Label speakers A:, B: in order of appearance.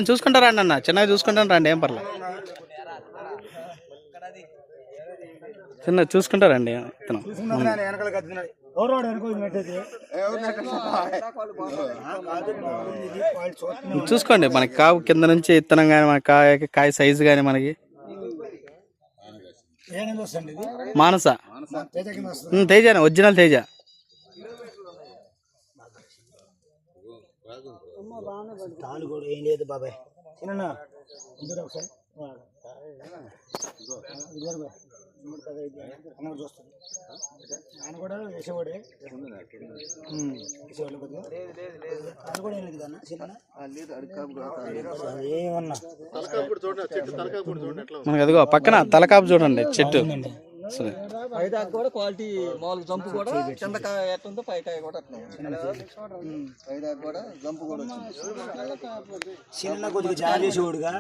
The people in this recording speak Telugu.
A: చూసుకుంటారా అండి అన్న, చిన్నగా చూసుకుంటాను రండి, ఏం పర్లేదు. చిన్న చూసుకుంటారండి ఇతను. చూసుకోండి మనకి కావు కింద నుంచి ఇత్తనం కానీ మన కాయ సైజు కానీ మనకి. మానస తేజ, ఒరిజినల్ తేజ.
B: ఏం లేదు బాబాయ్, ఆయన కూడా వేసేవాడే,
A: మనకి అదిగో పక్కన తలకాపు చూడండి చెట్టు.
C: పైదాకా కూడా క్వాలిటీ మామూలు జంపు కూడా కింద ఎట్టుందో పైకాయ కూడా పైదాకా కూడా జంపు కూడా
B: చిన్న కొద్దిగా జారీ చేసేవాడుగా.